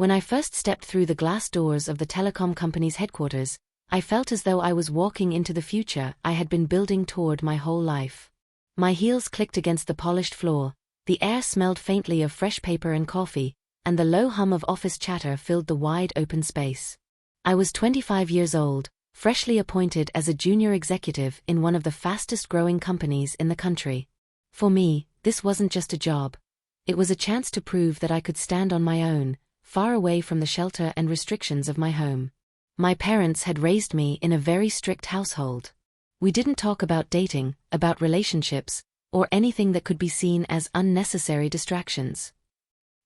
When I first stepped through the glass doors of the telecom company's headquarters, I felt as though I was walking into the future I had been building toward my whole life. My heels clicked against the polished floor, the air smelled faintly of fresh paper and coffee, and the low hum of office chatter filled the wide open space. I was 25 years old, freshly appointed as a junior executive in one of the fastest-growing companies in the country. For me, this wasn't just a job. It was a chance to prove that I could stand on my own, far away from the shelter and restrictions of my home. My parents had raised me in a very strict household. We didn't talk about dating, about relationships, or anything that could be seen as unnecessary distractions.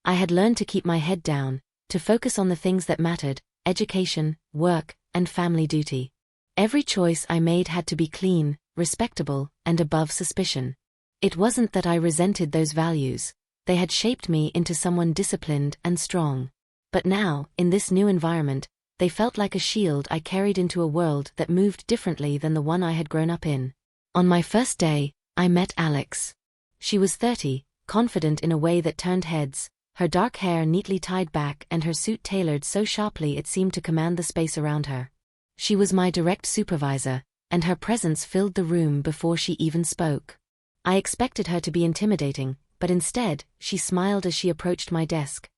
I had learned to keep my head down, to focus on the things that mattered: education, work, and family duty. Every choice I made had to be clean, respectable, and above suspicion. It wasn't that I resented those values. They had shaped me into someone disciplined and strong. But now, in this new environment, they felt like a shield I carried into a world that moved differently than the one I had grown up in. On my first day, I met Alex. She was 30, confident in a way that turned heads, her dark hair neatly tied back and her suit tailored so sharply it seemed to command the space around her. She was my direct supervisor, and her presence filled the room before she even spoke. I expected her to be intimidating, but instead, she smiled as she approached my desk.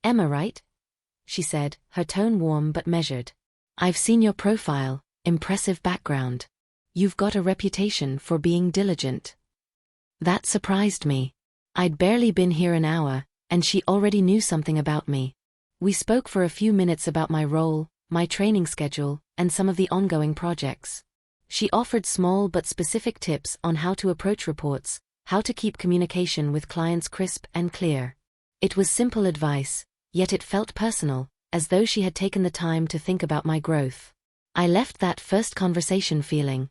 "Emma, right?" she said, her tone warm but measured. "I've seen your profile, impressive background. You've got a reputation for being diligent." That surprised me. I'd barely been here an hour, and she already knew something about me. We spoke for a few minutes about my role, my training schedule, and some of the ongoing projects. She offered small but specific tips on how to approach reports, how to keep communication with clients crisp and clear. It was simple advice, yet it felt personal, as though she had taken the time to think about my growth. I left that first conversation feeling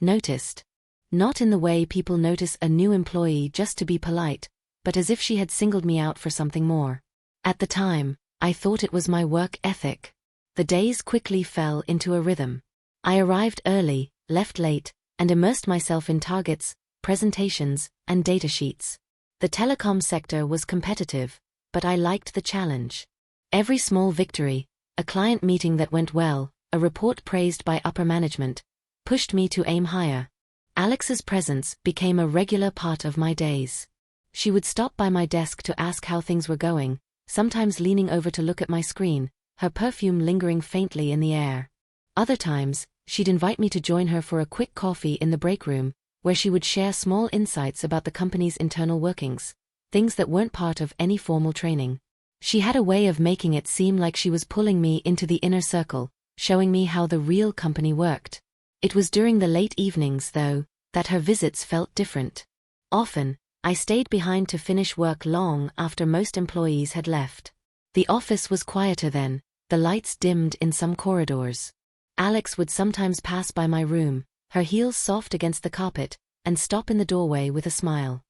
noticed. Not in the way people notice a new employee just to be polite, but as if she had singled me out for something more. At the time, I thought it was my work ethic. The days quickly fell into a rhythm. I arrived early, left late, and immersed myself in targets, presentations, and data sheets. The telecom sector was competitive, but I liked the challenge. Every small victory, a client meeting that went well, a report praised by upper management, pushed me to aim higher. Alex's presence became a regular part of my days. She would stop by my desk to ask how things were going, sometimes leaning over to look at my screen, her perfume lingering faintly in the air. Other times, she'd invite me to join her for a quick coffee in the break room, where she would share small insights about the company's internal workings, things that weren't part of any formal training. She had a way of making it seem like she was pulling me into the inner circle, showing me how the real company worked. It was during the late evenings, though, that her visits felt different. Often, I stayed behind to finish work long after most employees had left. The office was quieter then, the lights dimmed in some corridors. Alex would sometimes pass by my room, her heels soft against the carpet, and stop in the doorway with a smile.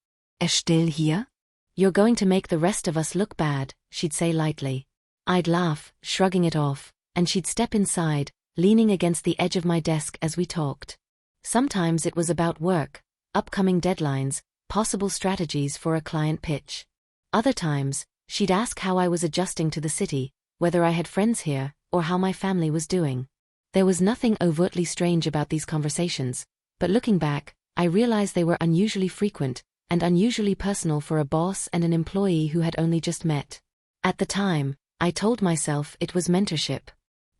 "Still here? You're going to make the rest of us look bad," she'd say lightly. I'd laugh, shrugging it off, and she'd step inside, leaning against the edge of my desk as we talked. Sometimes it was about work, upcoming deadlines, possible strategies for a client pitch. Other times, she'd ask how I was adjusting to the city, whether I had friends here, or how my family was doing. There was nothing overtly strange about these conversations, but looking back, I realized they were unusually frequent, and unusually personal for a boss and an employee who had only just met. At the time, I told myself it was mentorship.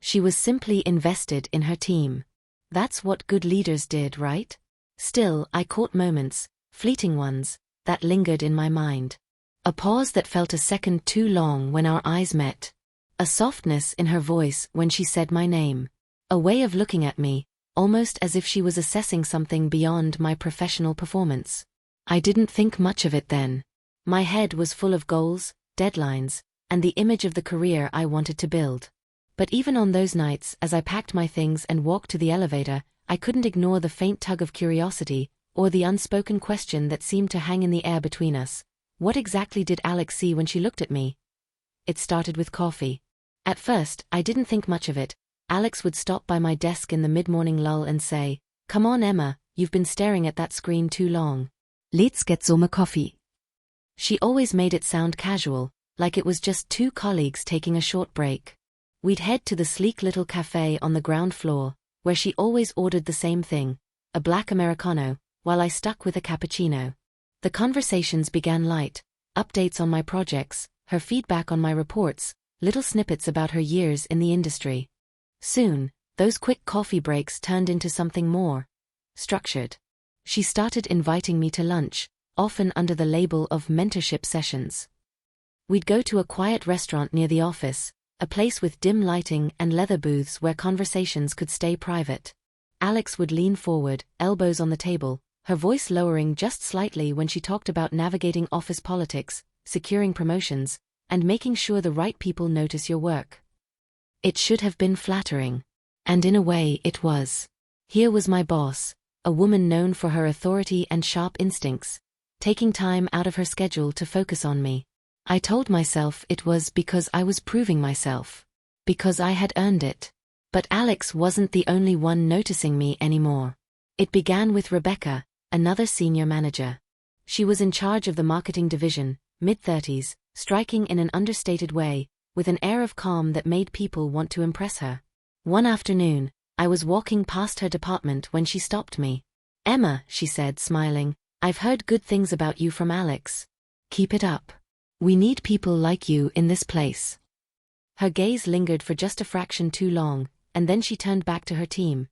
She was simply invested in her team. That's what good leaders did, right? Still, I caught moments, fleeting ones, that lingered in my mind. A pause that felt a second too long when our eyes met. A softness in her voice when she said my name. A way of looking at me, almost as if she was assessing something beyond my professional performance. I didn't think much of it then. My head was full of goals, deadlines, and the image of the career I wanted to build. But even on those nights, as I packed my things and walked to the elevator, I couldn't ignore the faint tug of curiosity, or the unspoken question that seemed to hang in the air between us. What exactly did Alex see when she looked at me? It started with coffee. At first, I didn't think much of it. Alex would stop by my desk in the mid-morning lull and say, "Come on, Emma, you've been staring at that screen too long. Let's get some coffee." She always made it sound casual, like it was just two colleagues taking a short break. We'd head to the sleek little cafe on the ground floor, where she always ordered the same thing, a black Americano, while I stuck with a cappuccino. The conversations began light, updates on my projects, her feedback on my reports, little snippets about her years in the industry. Soon, those quick coffee breaks turned into something more structured. She started inviting me to lunch, often under the label of mentorship sessions. We'd go to a quiet restaurant near the office, a place with dim lighting and leather booths where conversations could stay private. Alex would lean forward, elbows on the table, her voice lowering just slightly when she talked about navigating office politics, securing promotions, and making sure the right people notice your work. It should have been flattering. And in a way it was. Here was my boss, a woman known for her authority and sharp instincts, taking time out of her schedule to focus on me. I told myself it was because I was proving myself. Because I had earned it. But Alex wasn't the only one noticing me anymore. It began with Rebecca, another senior manager. She was in charge of the marketing division, mid-30s, striking in an understated way, with an air of calm that made people want to impress her. One afternoon, I was walking past her department when she stopped me. "Emma," she said, smiling, "I've heard good things about you from Alex. Keep it up. We need people like you in this place." Her gaze lingered for just a fraction too long, and then she turned back to her team.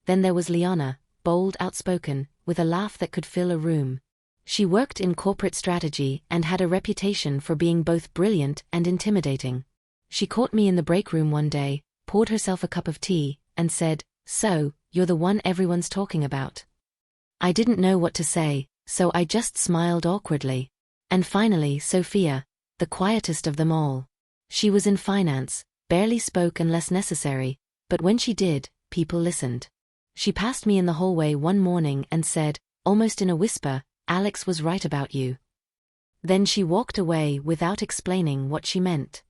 Then there was Liana, bold, outspoken, with a laugh that could fill a room. She worked in corporate strategy and had a reputation for being both brilliant and intimidating. She caught me in the break room one day, poured herself a cup of tea, and said, "So, you're the one everyone's talking about." I didn't know what to say, so I just smiled awkwardly. And finally, Sophia, the quietest of them all. She was in finance, barely spoke unless necessary, but when she did, people listened. She passed me in the hallway one morning and said, almost in a whisper, "Alex was right about you." Then she walked away without explaining what she meant.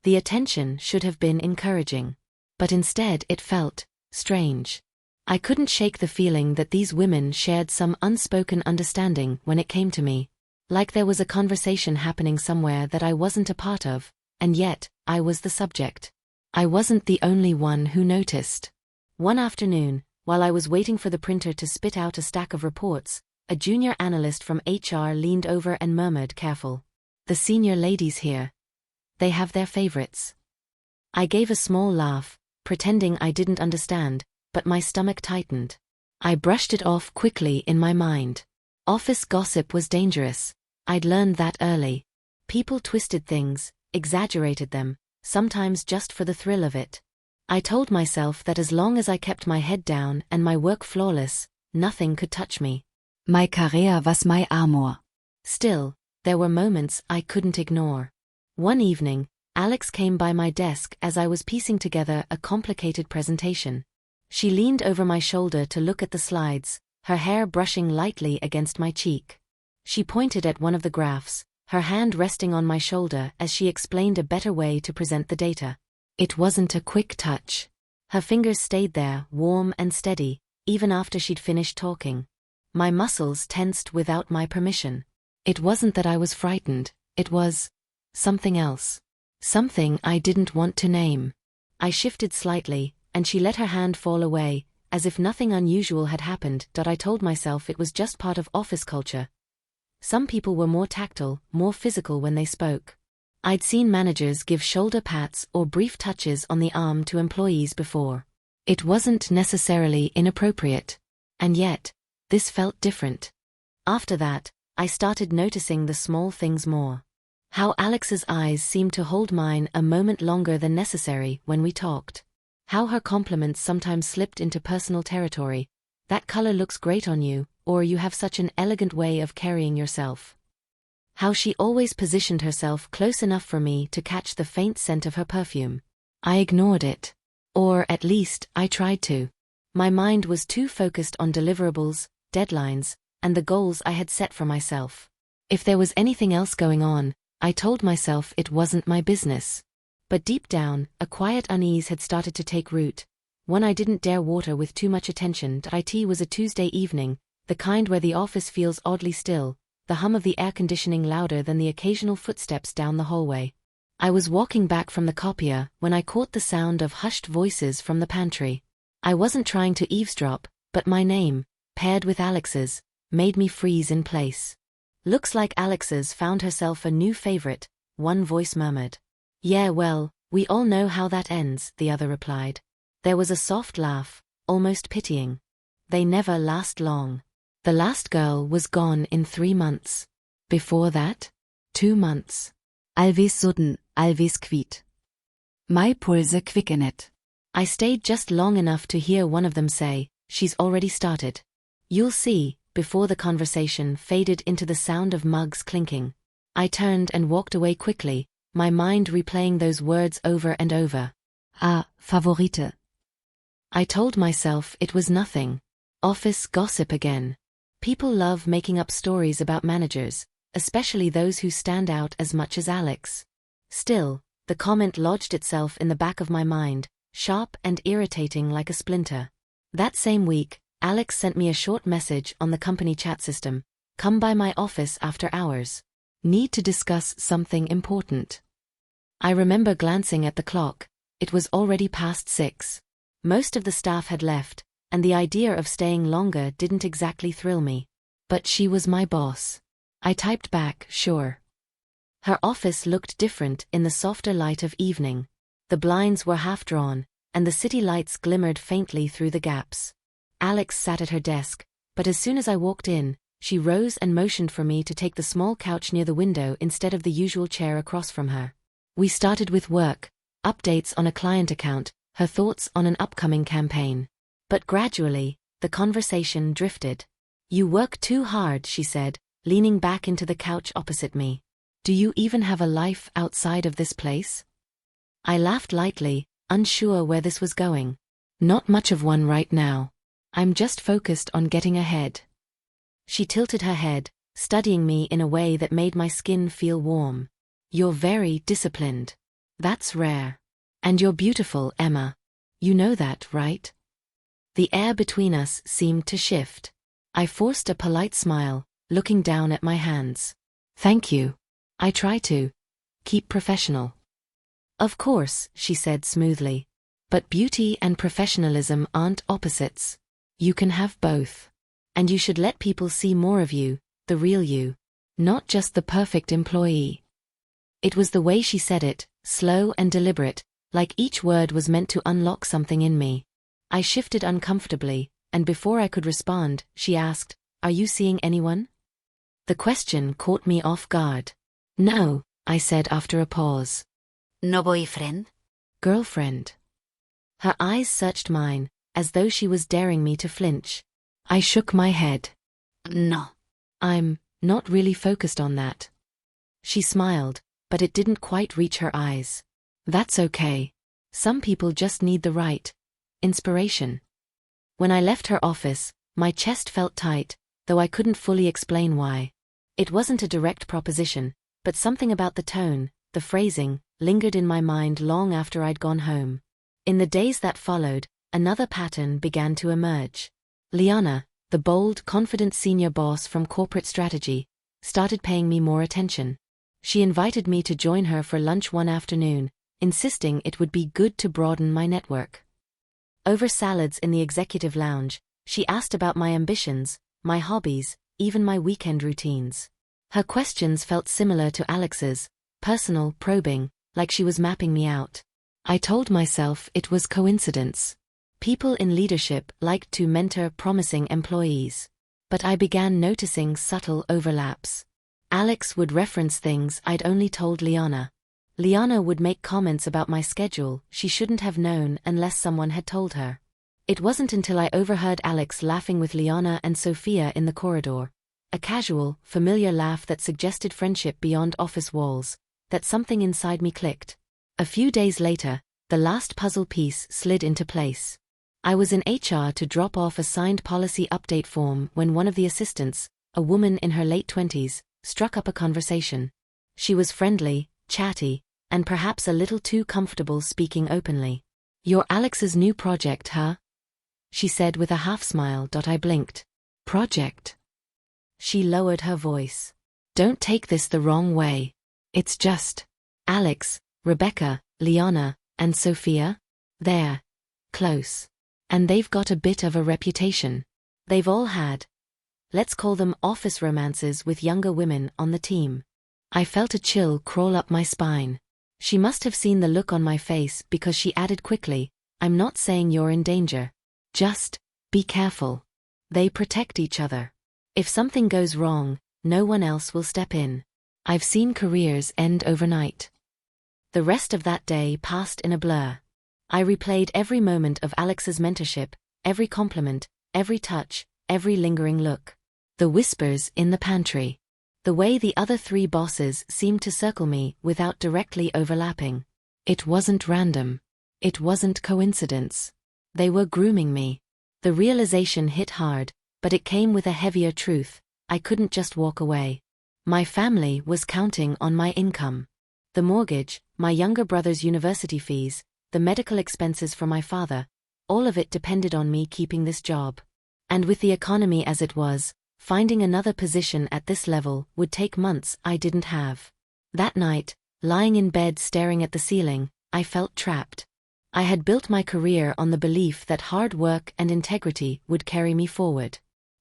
The attention should have been encouraging. But instead it felt strange. I couldn't shake the feeling that these women shared some unspoken understanding when it came to me. Like there was a conversation happening somewhere that I wasn't a part of, and yet, I was the subject. I wasn't the only one who noticed. One afternoon, while I was waiting for the printer to spit out a stack of reports, a junior analyst from HR leaned over and murmured, "Careful. The senior ladies here. They have their favorites." I gave a small laugh, pretending I didn't understand, but my stomach tightened. I brushed it off quickly in my mind. Office gossip was dangerous. I'd learned that early. People twisted things, exaggerated them, sometimes just for the thrill of it. I told myself that as long as I kept my head down and my work flawless, nothing could touch me. My career was my armor. Still, there were moments I couldn't ignore. One evening, Alex came by my desk as I was piecing together a complicated presentation. She leaned over my shoulder to look at the slides, her hair brushing lightly against my cheek. She pointed at one of the graphs, her hand resting on my shoulder as she explained a better way to present the data. It wasn't a quick touch. Her fingers stayed there, warm and steady, even after she'd finished talking. My muscles tensed without my permission. It wasn't that I was frightened, it was something else. Something I didn't want to name. I shifted slightly, and she let her hand fall away, as if nothing unusual had happened. I told myself it was just part of office culture. Some people were more tactile, more physical when they spoke. I'd seen managers give shoulder pats or brief touches on the arm to employees before. It wasn't necessarily inappropriate. And yet, this felt different. After that, I started noticing the small things more. How Alex's eyes seemed to hold mine a moment longer than necessary when we talked. How her compliments sometimes slipped into personal territory. "That color looks great on you," or "You have such an elegant way of carrying yourself." How she always positioned herself close enough for me to catch the faint scent of her perfume. I ignored it. Or at least, I tried to. My mind was too focused on deliverables, deadlines, and the goals I had set for myself. If there was anything else going on, I told myself it wasn't my business. But deep down, a quiet unease had started to take root, one I didn't dare water with too much attention. It was a Tuesday evening, the kind where the office feels oddly still, the hum of the air conditioning louder than the occasional footsteps down the hallway. I was walking back from the copier when I caught the sound of hushed voices from the pantry. I wasn't trying to eavesdrop, but my name, paired with Alex's, made me freeze in place. "Looks like Alex's found herself a new favorite," one voice murmured. "Yeah, well, we all know how that ends," the other replied. There was a soft laugh, almost pitying. "They never last long. The last girl was gone in 3 months. Before that, 2 months. Alves sudden, alves kviet. My pulse quickenet." I stayed just long enough to hear one of them say, "She's already started. You'll see," before the conversation faded into the sound of mugs clinking. I turned and walked away quickly, my mind replaying those words over and over. Ah, Favorite. I told myself it was nothing. Office gossip again. People love making up stories about managers, especially those who stand out as much as Alex. Still, the comment lodged itself in the back of my mind, sharp and irritating like a splinter. That same week, Alex sent me a short message on the company chat system. "Come by my office after hours. Need to discuss something important." I remember glancing at the clock. It was already past 6. Most of the staff had left, and the idea of staying longer didn't exactly thrill me. But she was my boss. I typed back, "Sure." Her office looked different in the softer light of evening. The blinds were half drawn, and the city lights glimmered faintly through the gaps. Alex sat at her desk, but as soon as I walked in, she rose and motioned for me to take the small couch near the window instead of the usual chair across from her. We started with work, updates on a client account, her thoughts on an upcoming campaign. But gradually, the conversation drifted. "You work too hard," she said, leaning back into the couch opposite me. "Do you even have a life outside of this place?" I laughed lightly, unsure where this was going. "Not much of one right now. I'm just focused on getting ahead." She tilted her head, studying me in a way that made my skin feel warm. "You're very disciplined. That's rare. And you're beautiful, Emma. You know that, right?" The air between us seemed to shift. I forced a polite smile, looking down at my hands. "Thank you. I try to keep professional." "Of course," she said smoothly. "But beauty and professionalism aren't opposites. You can have both. And you should let people see more of you, the real you. Not just the perfect employee." It was the way she said it, slow and deliberate, like each word was meant to unlock something in me. I shifted uncomfortably, and before I could respond, she asked, "Are you seeing anyone?" The question caught me off guard. "No," I said after a pause. No boyfriend? "Girlfriend." Her eyes searched mine, as though she was daring me to flinch. I shook my head. No. "I'm not really focused on that." She smiled, but it didn't quite reach her eyes. "That's okay. Some people just need the right inspiration." When I left her office, my chest felt tight, though I couldn't fully explain why. It wasn't a direct proposition, but something about the tone, the phrasing, lingered in my mind long after I'd gone home. In the days that followed, another pattern began to emerge. Liana, the bold, confident senior boss from corporate strategy, started paying me more attention. She invited me to join her for lunch one afternoon, insisting it would be good to broaden my network. Over salads in the executive lounge, she asked about my ambitions, my hobbies, even my weekend routines. Her questions felt similar to Alex's, personal, probing, like she was mapping me out. I told myself it was coincidence. People in leadership liked to mentor promising employees. But I began noticing subtle overlaps. Alex would reference things I'd only told Liana. Liana would make comments about my schedule she shouldn't have known unless someone had told her. It wasn't until I overheard Alex laughing with Liana and Sophia in the corridor, a casual, familiar laugh that suggested friendship beyond office walls, that something inside me clicked. A few days later, the last puzzle piece slid into place. I was in HR to drop off a signed policy update form when one of the assistants, a woman in her late 20s, struck up a conversation. She was friendly, chatty, and perhaps a little too comfortable speaking openly. "You're Alex's new project, huh?" she said with a half-smile. I blinked. "Project?" She lowered her voice. Don't take this the wrong way. It's just Alex, Rebecca, Liana, and Sophia? They're close. And they've got a bit of a reputation. They've all had, let's call them office romances with younger women on the team. I felt a chill crawl up my spine. She must have seen the look on my face because she added quickly, I'm not saying you're in danger. Just be careful. They protect each other. If something goes wrong, no one else will step in. I've seen careers end overnight. The rest of that day passed in a blur. I replayed every moment of Alex's mentorship, every compliment, every touch, every lingering look. The whispers in the pantry. The way the other 3 bosses seemed to circle me without directly overlapping. It wasn't random. It wasn't coincidence. They were grooming me. The realization hit hard, but it came with a heavier truth. I couldn't just walk away. My family was counting on my income. The mortgage, my younger brother's university fees, the medical expenses for my father, all of it depended on me keeping this job. And with the economy as it was, finding another position at this level would take months I didn't have. That night, lying in bed staring at the ceiling, I felt trapped. I had built my career on the belief that hard work and integrity would carry me forward.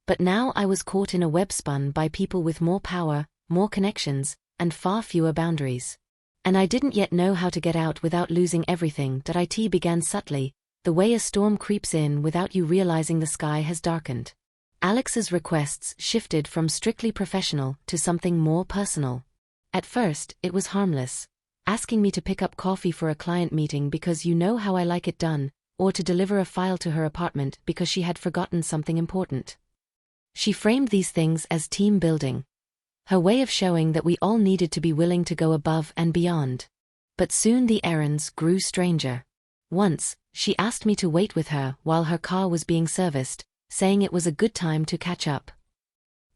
But now I was caught in a web spun by people with more power, more connections, and far fewer boundaries. And I didn't yet know how to get out without losing everything. It began subtly, the way a storm creeps in without you realizing the sky has darkened. Alex's requests shifted from strictly professional to something more personal. At first, it was harmless. Asking me to pick up coffee for a client meeting because you know how I like it done, or to deliver a file to her apartment because she had forgotten something important. She framed these things as team building. Her way of showing that we all needed to be willing to go above and beyond. But soon the errands grew stranger. Once, she asked me to wait with her while her car was being serviced, saying it was a good time to catch up.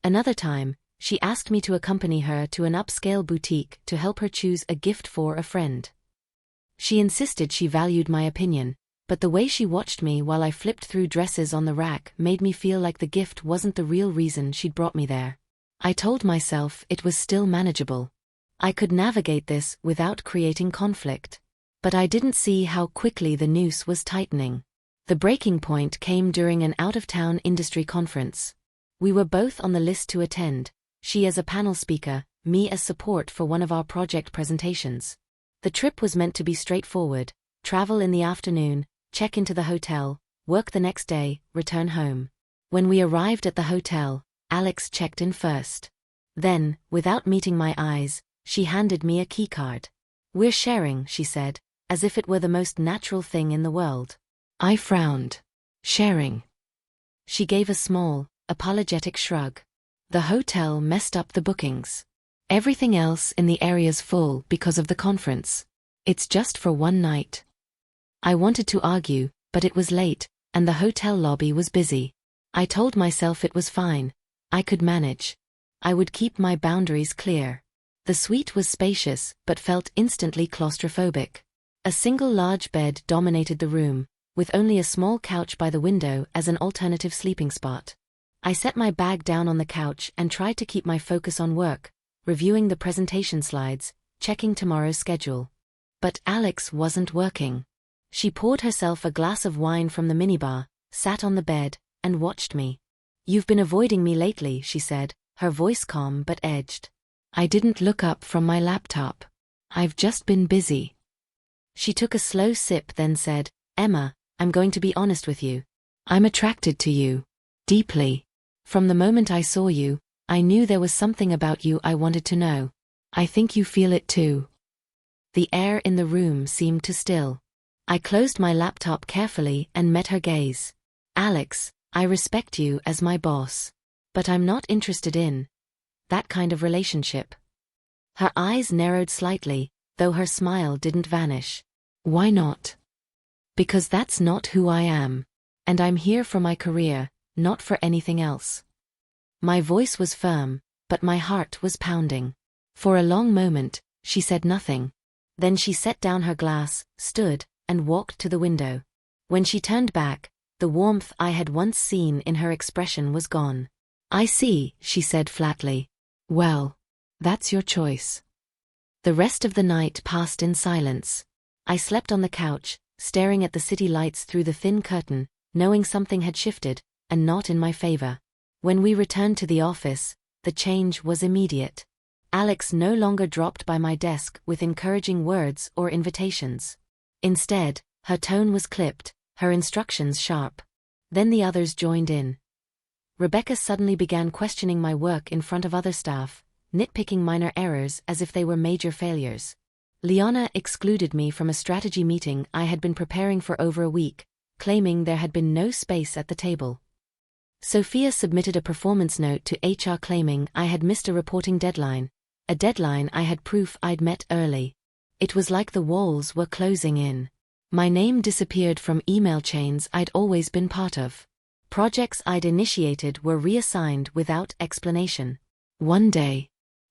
Another time, she asked me to accompany her to an upscale boutique to help her choose a gift for a friend. She insisted she valued my opinion, but the way she watched me while I flipped through dresses on the rack made me feel like the gift wasn't the real reason she'd brought me there. I told myself it was still manageable. I could navigate this without creating conflict. But I didn't see how quickly the noose was tightening. The breaking point came during an out-of-town industry conference. We were both on the list to attend, she as a panel speaker, me as support for one of our project presentations. The trip was meant to be straightforward: travel in the afternoon, check into the hotel, work the next day, return home. When we arrived at the hotel, Alex checked in first. Then, without meeting my eyes, she handed me a keycard. We're sharing, she said, as if it were the most natural thing in the world. I frowned. Sharing. She gave a small, apologetic shrug. The hotel messed up the bookings. Everything else in the area's full because of the conference. It's just for one night. I wanted to argue, but it was late, and the hotel lobby was busy. I told myself it was fine. I could manage. I would keep my boundaries clear. The suite was spacious, but felt instantly claustrophobic. A single large bed dominated the room, with only a small couch by the window as an alternative sleeping spot. I set my bag down on the couch and tried to keep my focus on work, reviewing the presentation slides, checking tomorrow's schedule. But Alex wasn't working. She poured herself a glass of wine from the minibar, sat on the bed, and watched me. You've been avoiding me lately, she said, her voice calm but edged. I didn't look up from my laptop. I've just been busy. She took a slow sip then said, Emma, I'm going to be honest with you. I'm attracted to you. Deeply. From the moment I saw you, I knew there was something about you I wanted to know. I think you feel it too. The air in the room seemed to still. I closed my laptop carefully and met her gaze. Alex, I respect you as my boss. But I'm not interested in that kind of relationship. Her eyes narrowed slightly, though her smile didn't vanish. Why not? Because that's not who I am. And I'm here for my career, not for anything else. My voice was firm, but my heart was pounding. For a long moment, she said nothing. Then she set down her glass, stood, and walked to the window. When she turned back, the warmth I had once seen in her expression was gone. I see, she said flatly. Well, that's your choice. The rest of the night passed in silence. I slept on the couch, staring at the city lights through the thin curtain, knowing something had shifted, and not in my favor. When we returned to the office, the change was immediate. Alex no longer dropped by my desk with encouraging words or invitations. Instead, her tone was clipped, her instructions sharp. Then the others joined in. Rebecca suddenly began questioning my work in front of other staff, nitpicking minor errors as if they were major failures. Liana excluded me from a strategy meeting I had been preparing for over a week, claiming there had been no space at the table. Sophia submitted a performance note to HR claiming I had missed a reporting deadline, a deadline I had proof I'd met early. It was like the walls were closing in. My name disappeared from email chains I'd always been part of. Projects I'd initiated were reassigned without explanation. One day,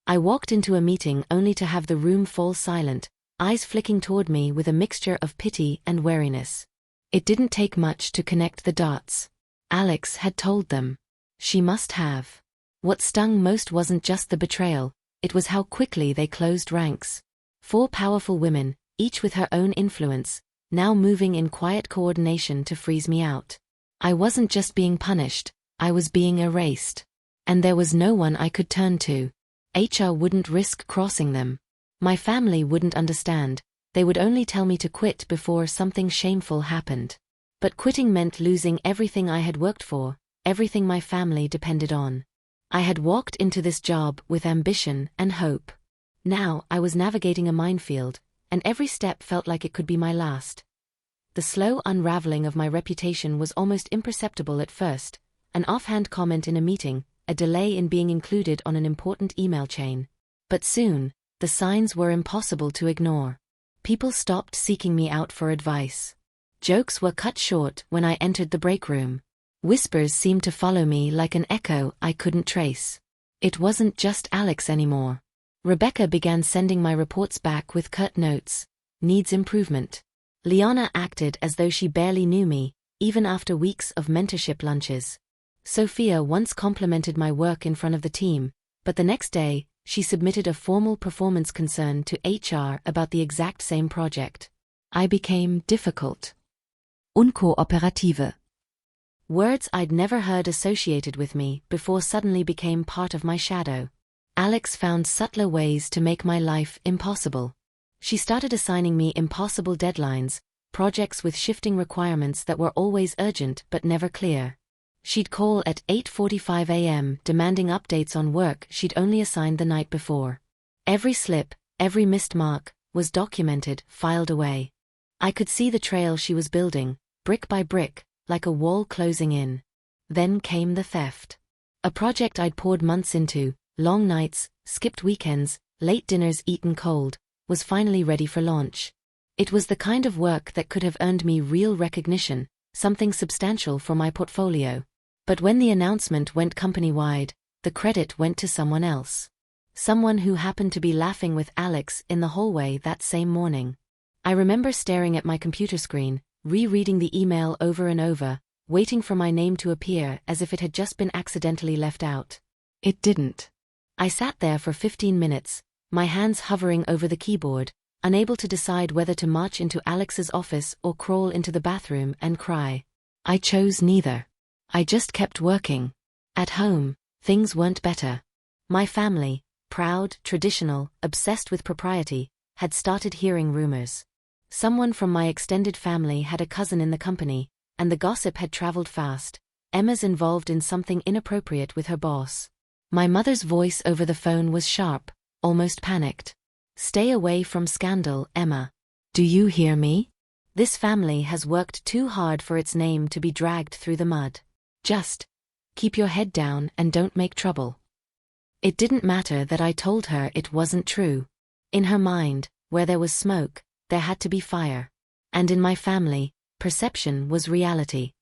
I walked into a meeting only to have the room fall silent, eyes flicking toward me with a mixture of pity and wariness. It didn't take much to connect the dots. Alex had told them. She must have. What stung most wasn't just the betrayal, it was how quickly they closed ranks. 4 powerful women, each with her own influence, now moving in quiet coordination to freeze me out. I wasn't just being punished, I was being erased. And there was no one I could turn to. HR wouldn't risk crossing them. My family wouldn't understand, they would only tell me to quit before something shameful happened. But quitting meant losing everything I had worked for, everything my family depended on. I had walked into this job with ambition and hope. Now I was navigating a minefield, and every step felt like it could be my last. The slow unraveling of my reputation was almost imperceptible at first, an offhand comment in a meeting, a delay in being included on an important email chain. But soon, the signs were impossible to ignore. People stopped seeking me out for advice. Jokes were cut short when I entered the break room. Whispers seemed to follow me like an echo I couldn't trace. It wasn't just Alex anymore. Rebecca began sending my reports back with curt notes. Needs improvement. Liana acted as though she barely knew me, even after weeks of mentorship lunches. Sophia once complimented my work in front of the team, but the next day, she submitted a formal performance concern to HR about the exact same project. I became difficult. Unkooperative. Words I'd never heard associated with me before suddenly became part of my shadow. Alex found subtler ways to make my life impossible. She started assigning me impossible deadlines, projects with shifting requirements that were always urgent but never clear. She'd call at 8:45 a.m. demanding updates on work she'd only assigned the night before. Every slip, every missed mark, was documented, filed away. I could see the trail she was building, brick by brick, like a wall closing in. Then came the theft. A project I'd poured months into, long nights, skipped weekends, late dinners eaten cold, was finally ready for launch. It was the kind of work that could have earned me real recognition, something substantial for my portfolio. But when the announcement went company-wide, the credit went to someone else. Someone who happened to be laughing with Alex in the hallway that same morning. I remember staring at my computer screen, rereading the email over and over, waiting for my name to appear as if it had just been accidentally left out. It didn't. I sat there for 15 minutes, my hands hovering over the keyboard, unable to decide whether to march into Alex's office or crawl into the bathroom and cry. I chose neither. I just kept working. At home, things weren't better. My family, proud, traditional, obsessed with propriety, had started hearing rumors. Someone from my extended family had a cousin in the company, and the gossip had traveled fast. Emma's involved in something inappropriate with her boss. My mother's voice over the phone was sharp, almost panicked. Stay away from scandal, Emma. Do you hear me? This family has worked too hard for its name to be dragged through the mud. Just keep your head down and don't make trouble. It didn't matter that I told her it wasn't true. In her mind, where there was smoke, there had to be fire. And in my family, perception was reality.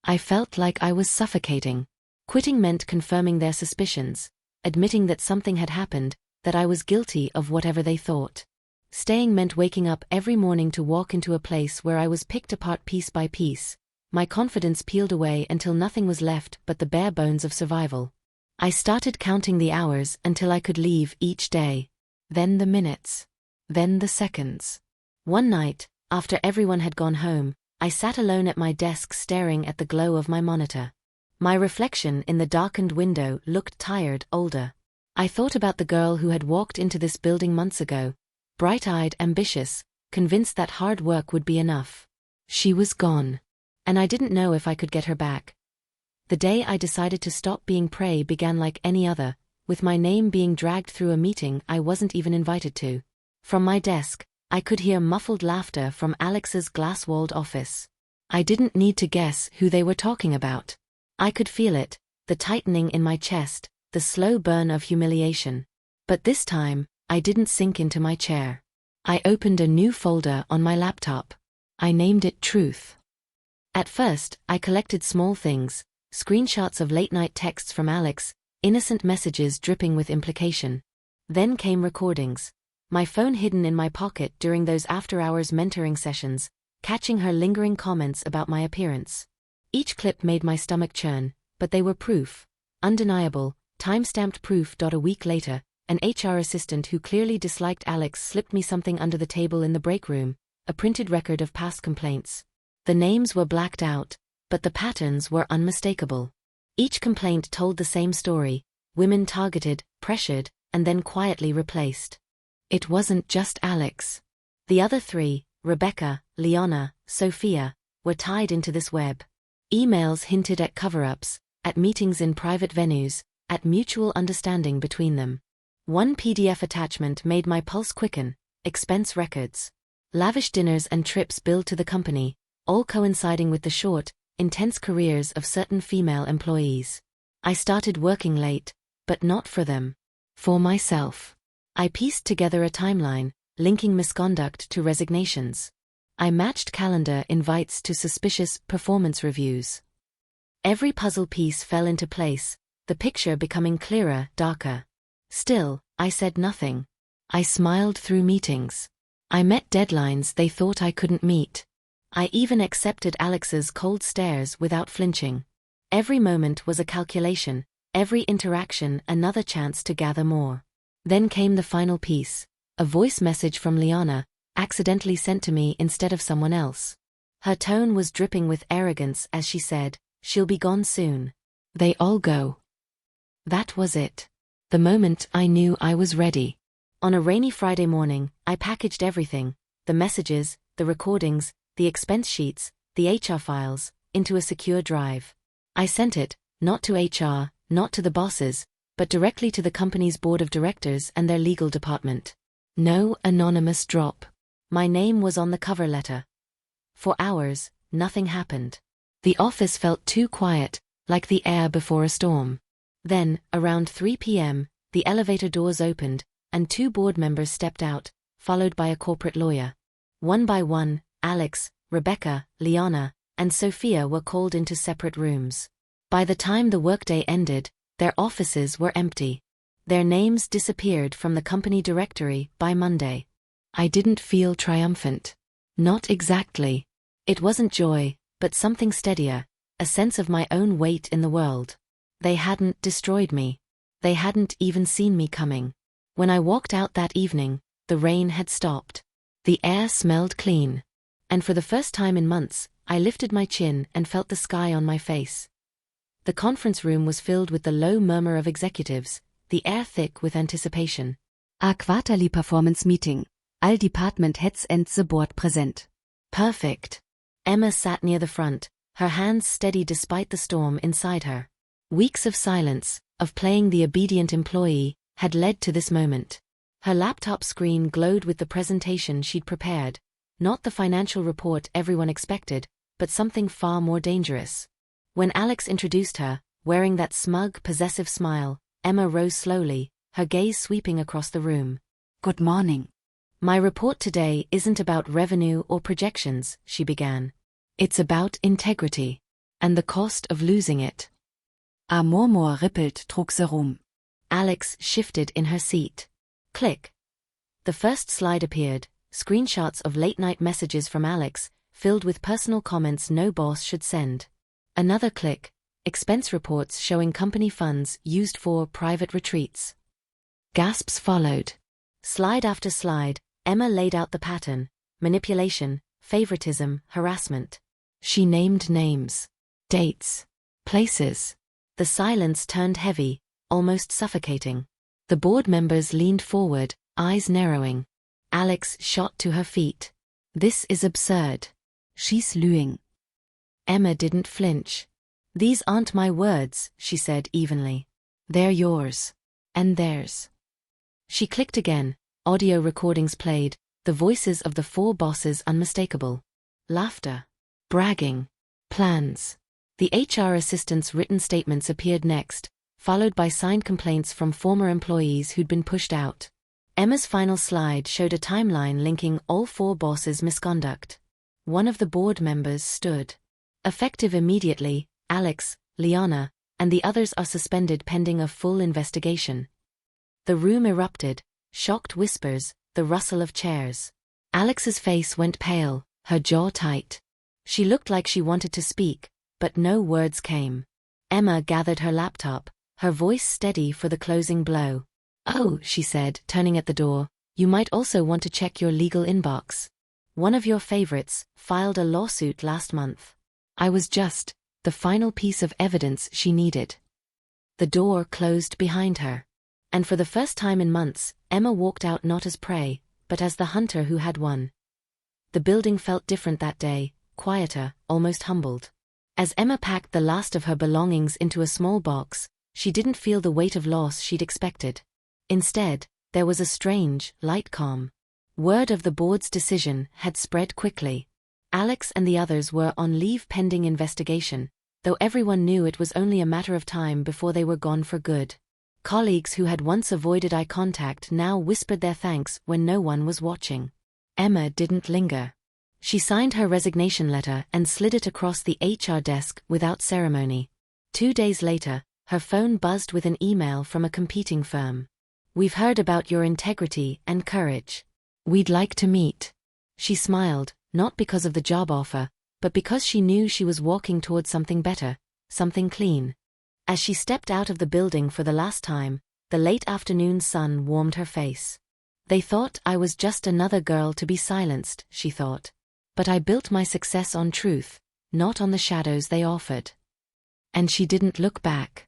I felt like I was suffocating. Quitting meant confirming their suspicions, admitting that something had happened, that I was guilty of whatever they thought. Staying meant waking up every morning to walk into a place where I was picked apart piece by piece, my confidence peeled away until nothing was left but the bare bones of survival. I started counting the hours until I could leave each day. Then the minutes. Then the seconds. One night, after everyone had gone home, I sat alone at my desk staring at the glow of my monitor. My reflection in the darkened window looked tired, older. I thought about the girl who had walked into this building months ago, bright-eyed, ambitious, convinced that hard work would be enough. She was gone. And I didn't know if I could get her back. The day I decided to stop being prey began like any other, with my name being dragged through a meeting I wasn't even invited to. From my desk, I could hear muffled laughter from Alex's glass-walled office. I didn't need to guess who they were talking about. I could feel it, the tightening in my chest, the slow burn of humiliation. But this time, I didn't sink into my chair. I opened a new folder on my laptop. I named it Truth. At first, I collected small things, screenshots of late-night texts from Alex, innocent messages dripping with implication. Then came recordings. My phone hidden in my pocket during those after-hours mentoring sessions, catching her lingering comments about my appearance. Each clip made my stomach churn, but they were proof. Undeniable, time-stamped proof. A week later, an HR assistant who clearly disliked Alex slipped me something under the table in the break room, a printed record of past complaints. The names were blacked out, but the patterns were unmistakable. Each complaint told the same story: women targeted, pressured, and then quietly replaced. It wasn't just Alex. The other three, Rebecca, Liana, Sophia, were tied into this web. Emails hinted at cover-ups, at meetings in private venues, at mutual understanding between them. One PDF attachment made my pulse quicken: expense records. Lavish dinners and trips billed to the company, all coinciding with the short, intense careers of certain female employees. I started working late, but not for them. For myself. I pieced together a timeline, linking misconduct to resignations. I matched calendar invites to suspicious performance reviews. Every puzzle piece fell into place, the picture becoming clearer, darker. Still, I said nothing. I smiled through meetings. I met deadlines they thought I couldn't meet. I even accepted Alex's cold stares without flinching. Every moment was a calculation, every interaction another chance to gather more. Then came the final piece, a voice message from Liana, accidentally sent to me instead of someone else. Her tone was dripping with arrogance as she said, "She'll be gone soon. They all go." That was it. The moment I knew I was ready. On a rainy Friday morning, I packaged everything, the messages, the recordings, the expense sheets, the HR files, into a secure drive. I sent it, not to HR, not to the bosses, but directly to the company's board of directors and their legal department. No anonymous drop. My name was on the cover letter. For hours, nothing happened. The office felt too quiet, like the air before a storm. Then, around 3 p.m., the elevator doors opened, and 2 board members stepped out, followed by a corporate lawyer. One by one, Alex, Rebecca, Liana, and Sophia were called into separate rooms. By the time the workday ended, their offices were empty. Their names disappeared from the company directory by Monday. I didn't feel triumphant. Not exactly. It wasn't joy, but something steadier, a sense of my own weight in the world. They hadn't destroyed me. They hadn't even seen me coming. When I walked out that evening, the rain had stopped. The air smelled clean. And for the first time in months, I lifted my chin and felt the sky on my face. The conference room was filled with the low murmur of executives, the air thick with anticipation. A quarterly performance meeting. All department heads and the board present. Perfect. Emma sat near the front, her hands steady despite the storm inside her. Weeks of silence, of playing the obedient employee, had led to this moment. Her laptop screen glowed with the presentation she'd prepared, not the financial report everyone expected, but something far more dangerous. When Alex introduced her, wearing that smug, possessive smile, Emma rose slowly, her gaze sweeping across the room. Good morning. My report today isn't about revenue or projections, she began. It's about integrity. And the cost of losing it. A murmur rippled through the room. Alex shifted in her seat. Click. The first slide appeared, screenshots of late-night messages from Alex, filled with personal comments no boss should send. Another click, expense reports showing company funds used for private retreats. Gasps followed. Slide after slide, Emma laid out the pattern: manipulation, favoritism, harassment. She named names, dates, places. The silence turned heavy, almost suffocating. The board members leaned forward, eyes narrowing. Alex shot to her feet. This is absurd. She's lying. Emma didn't flinch. These aren't my words, she said evenly. They're yours. And theirs. She clicked again. Audio recordings played, the voices of the 4 bosses unmistakable. Laughter. Bragging. Plans. The HR assistant's written statements appeared next, followed by signed complaints from former employees who'd been pushed out. Emma's final slide showed a timeline linking all 4 bosses' misconduct. One of the board members stood. Effective immediately, Alex, Liana, and the others are suspended pending a full investigation. The room erupted, shocked whispers, the rustle of chairs. Alex's face went pale, her jaw tight. She looked like she wanted to speak, but no words came. Emma gathered her laptop, her voice steady for the closing blow. "Oh," she said, turning at the door, "you might also want to check your legal inbox. One of your favorites filed a lawsuit last month." I was just the final piece of evidence she needed. The door closed behind her. And for the first time in months, Emma walked out not as prey, but as the hunter who had won. The building felt different that day, quieter, almost humbled. As Emma packed the last of her belongings into a small box, she didn't feel the weight of loss she'd expected. Instead, there was a strange, light calm. Word of the board's decision had spread quickly. Alex and the others were on leave pending investigation, though everyone knew it was only a matter of time before they were gone for good. Colleagues who had once avoided eye contact now whispered their thanks when no one was watching. Emma didn't linger. She signed her resignation letter and slid it across the HR desk without ceremony. 2 days later, her phone buzzed with an email from a competing firm. "We've heard about your integrity and courage. We'd like to meet." She smiled, not because of the job offer, but because she knew she was walking toward something better, something clean. As she stepped out of the building for the last time, the late afternoon sun warmed her face. "They thought I was just another girl to be silenced," she thought. "But I built my success on truth, not on the shadows they offered." And she didn't look back.